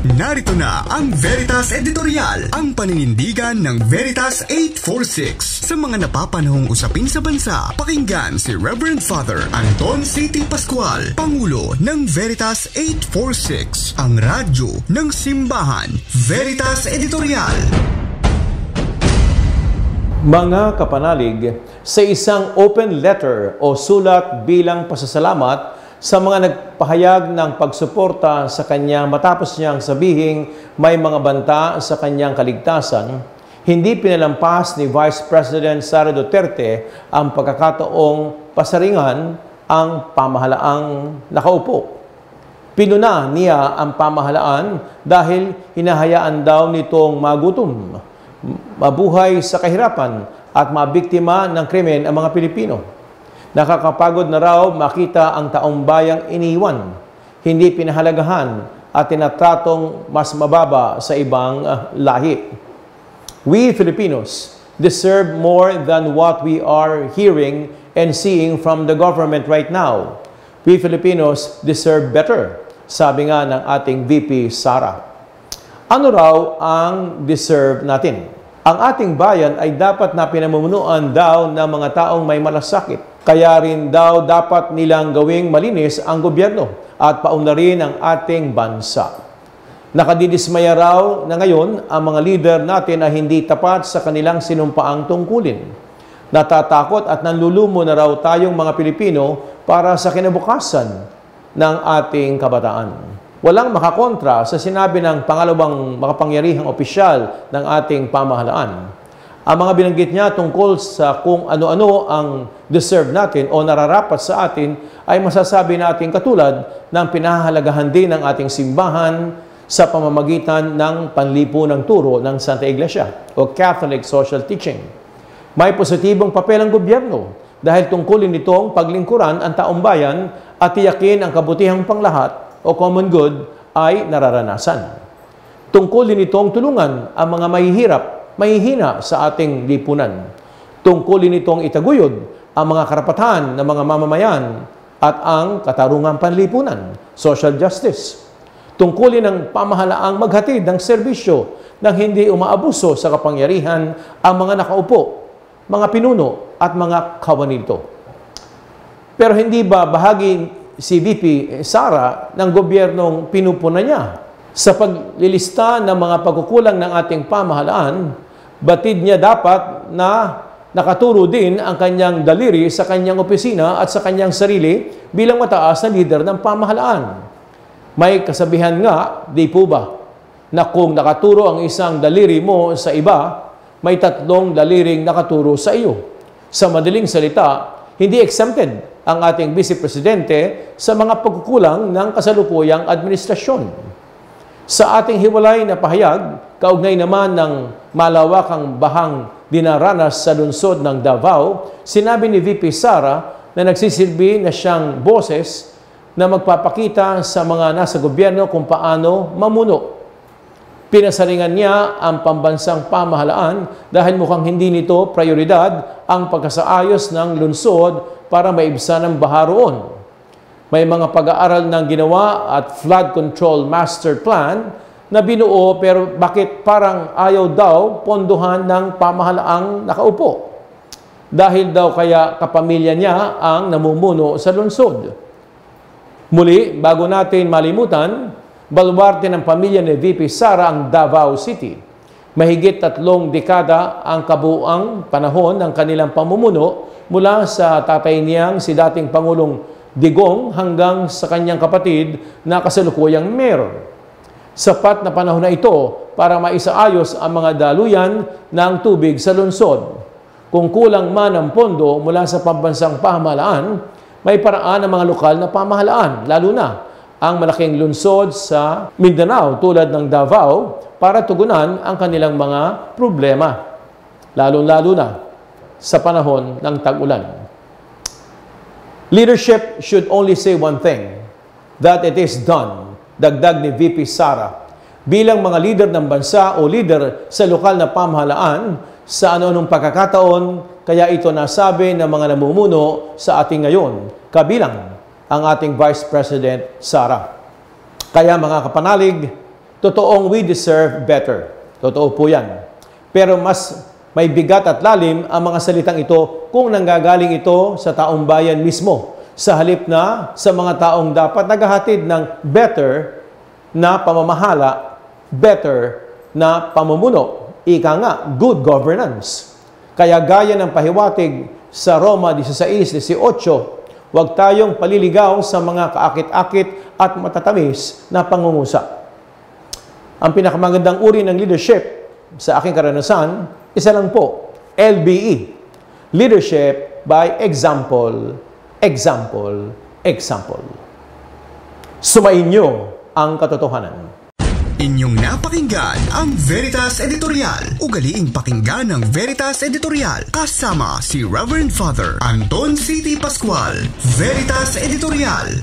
Narito na ang Veritas Editorial, ang paninindigan ng Veritas 846 sa mga napapanahong usapin sa bansa. Pakinggan si Reverend Father Anton C.T. Pascual, Pangulo ng Veritas 846, ang radyo ng simbahan. Veritas Editorial. Mga kapanalig, sa isang open letter o sulat bilang pasasalamat sa mga nagpahayag ng pagsuporta sa kanya matapos niyang sabihing may mga banta sa kanyang kaligtasan, hindi pinalampas ni Vice President Sara Duterte ang pagkakataong pasaringan ang pamahalaang nakaupo. Pinuna niya ang pamahalaan dahil hinahayaan daw nitong magutom, mabuhay sa kahirapan at mabiktima ng krimen ang mga Pilipino. Nakakapagod na raw makita ang taong bayang iniwan, hindi pinahalagahan at tinatratong mas mababa sa ibang lahi. We Filipinos deserve more than what we are hearing and seeing from the government right now. We Filipinos deserve better, sabi nga ng ating VP Sara. Ano raw ang deserve natin? Ang ating bayan ay dapat na pinamumunuan daw ng mga taong may malasakit. Kaya rin daw dapat nilang gawing malinis ang gobyerno at paunlarin ang ating bansa. Nakadidismaya raw na ngayon ang mga leader natin na hindi tapat sa kanilang sinumpaang tungkulin. Natatakot at nanlulumo na raw tayong mga Pilipino para sa kinabukasan ng ating kabataan. Walang makakontra sa sinabi ng pangalawang makapangyarihang opisyal ng ating pamahalaan. Ang mga binanggit niya tungkol sa kung ano-ano ang deserve natin o nararapat sa atin ay masasabi natin katulad ng pinahahalagahan din ng ating simbahan sa pamamagitan ng panlipunang turo ng Santa Iglesia o Catholic Social Teaching. May positibong papel ang gobyerno dahil tungkulin nitong paglingkuran ang taong bayan at tiyakin ang kabutihang panglahat o common good ay nararanasan. Tungkulin nitong tulungan ang mga mahihina sa ating lipunan. Tungkulin nitong itaguyod ang mga karapatan ng mga mamamayan at ang katarungang panlipunan, social justice. Tungkulin ng pamahalaang maghatid ng serbisyo nang hindi umaabuso sa kapangyarihan ang mga nakaupo, mga pinuno at mga kawanito. Pero hindi ba bahagi si VP Sara ng gobyernong pinupunan niya? Sa paglilista ng mga pagkukulang ng ating pamahalaan, batid niya dapat na nakaturo din ang kanyang daliri sa kanyang opisina at sa kanyang sarili bilang mataas na lider ng pamahalaan. May kasabihan nga, di po ba, na kung nakaturo ang isang daliri mo sa iba, may tatlong daliring nakaturo sa iyo. Sa madaling salita, hindi exempted ang ating Vice Presidente sa mga pagkukulang ng kasalukuyang administrasyon. Sa ating hiwalay na pahayag, kaugnay naman ng malawakang bahang dinaranas sa lungsod ng Davao, sinabi ni VP Sara na nagsisilbi na siyang boses na magpapakita sa mga nasa gobyerno kung paano mamuno. Pinasaringan niya ang pambansang pamahalaan dahil mukhang hindi nito prioridad ang pagkasaayos ng lungsod para maibsan ang baha roon. May mga pag-aaral ng ginawa at flood control master plan na binuo pero bakit parang ayaw daw pondohan ng pamahalaang nakaupo? Dahil daw kaya kapamilya niya ang namumuno sa lungsod. Muli, bago natin malimutan, baluarte ng pamilya ni VP Sara ang Davao City. Mahigit 3 dekada ang kabuuang panahon ng kanilang pamumuno mula sa tatay niyang si dating Pangulong Digong hanggang sa kanyang kapatid na kasalukuyang mayor. Sapat na panahon na ito para maisaayos ang mga daluyan ng tubig sa lungsod. Kung kulang man ang pondo mula sa pambansang pamahalaan, may paraan ng mga lokal na pamahalaan, lalo na ang malaking lungsod sa Mindanao tulad ng Davao para tugunan ang kanilang mga problema, lalo-lalo na sa panahon ng tag-ulan. Leadership should only say one thing, that it is done, dagdag ni VP Sara. Bilang mga leader ng bansa o leader sa lokal na pamahalaan, sa ano-anong pagkakataon, kaya ito nasabi ng mga namumuno sa ating ngayon, kabilang ang ating Vice President Sara. Kaya mga kapanalig, totoong we deserve better. Totoo po yan. Pero mas may bigat at lalim ang mga salitang ito kung nanggagaling ito sa taong bayan mismo, sa halip na sa mga taong dapat naghahatid ng better na pamamahala, better na pamumuno. Ika nga, good governance. Kaya gaya ng pahiwatig sa Roma 16:18, huwag tayong paliligaw sa mga kaakit-akit at matatamis na pangungusap. Ang pinakamagandang uri ng leadership sa aking karanasan, isa lang po, LBE. Leadership by example, example, example. Sumainyo ang katotohanan. Inyong napakinggan ang Veritas Editorial. Ugaliing pakinggan ng Veritas Editorial kasama si Reverend Father Anton C.T. Pascual. Veritas Editorial.